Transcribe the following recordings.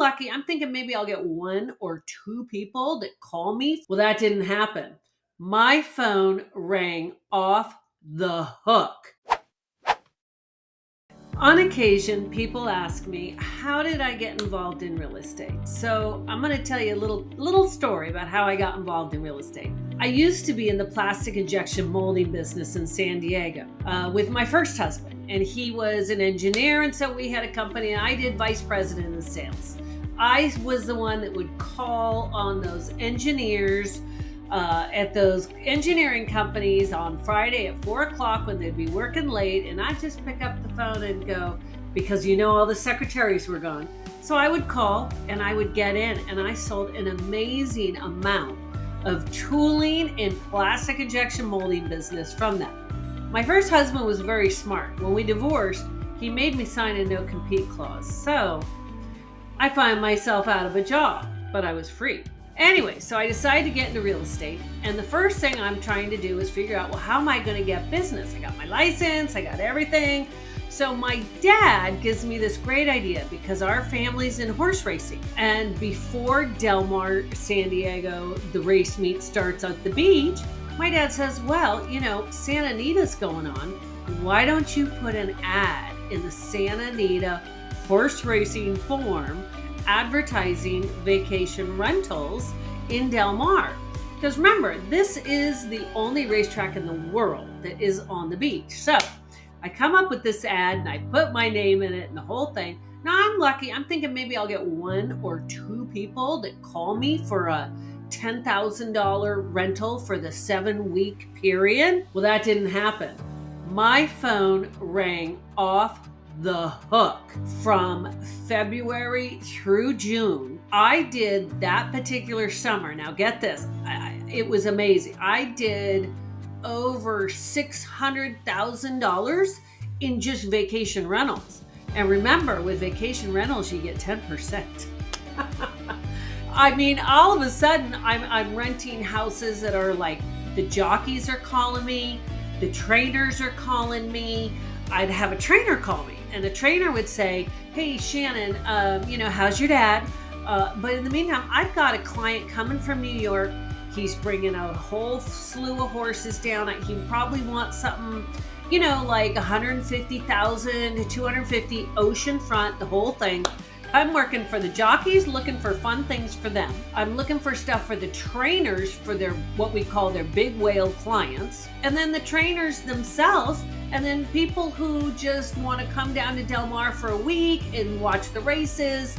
lucky. I'm thinking maybe I'll get one or two people that call me. Well, that didn't happen. My phone rang off the hook. On occasion, people ask me, how did I get involved in real estate? So I'm going to tell you a little story about how I got involved in real estate. I used to be in the plastic injection molding business in San Diego with my first husband, and he was an engineer, and so we had a company, and I did vice president of sales. I was the one that would call on those engineers at those engineering companies on Friday at 4 o'clock when they'd be working late, and I'd just pick up the phone and go, because all the secretaries were gone. So I would call and I would get in, and I sold an amazing amount of tooling and plastic injection molding business from that. My first husband was very smart. When we divorced, he made me sign a no-compete clause. So I found myself out of a job, but I was free. Anyway, so I decided to get into real estate, and the first thing I'm trying to do is figure out, well, how am I going to get business? I got my license, I got everything. So my dad gives me this great idea because our family's in horse racing, and before Del Mar, San Diego, the race meet starts at the beach, my dad says, well, Santa Anita's going on. Why don't you put an ad in the Santa Anita horse racing forum advertising vacation rentals in Del Mar? Because remember, this is the only racetrack in the world that is on the beach. So I come up with this ad and I put my name in it and the whole thing. Now I'm lucky. I'm thinking maybe I'll get one or two people that call me for a $10,000 rental for the 7-week period. Well, that didn't happen. My phone rang off the hook from February through June. I did that particular summer. Now get this, it was amazing. I did over $600,000 in just vacation rentals. And remember, with vacation rentals, you get 10%. I mean, all of a sudden, I'm renting houses that are like, the jockeys are calling me, the trainers are calling me. I'd have a trainer call me, and the trainer would say, hey, Shannon, how's your dad? But in the meantime, I've got a client coming from New York. He's bringing a whole slew of horses down. He probably wants something, like 150,000 to 250 oceanfront, the whole thing. I'm working for the jockeys, looking for fun things for them. I'm looking for stuff for the trainers for their, what we call their big whale clients. And then the trainers themselves, and then people who just want to come down to Del Mar for a week and watch the races,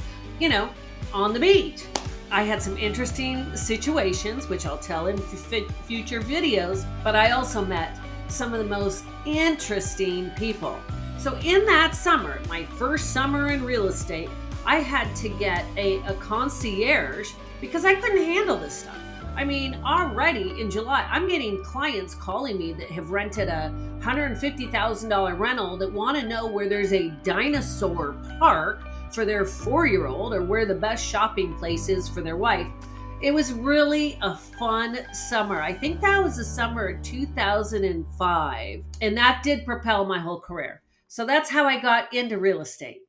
on the beach. I had some interesting situations, which I'll tell in future videos, but I also met some of the most interesting people. So in that summer, my first summer in real estate, I had to get a concierge because I couldn't handle this stuff. I mean, already in July, I'm getting clients calling me that have rented a $150,000 rental that want to know where there's a dinosaur park for their 4-year-old or where the best shopping place is for their wife. It was really a fun summer. I think that was the summer of 2005, and that did propel my whole career. So that's how I got into real estate.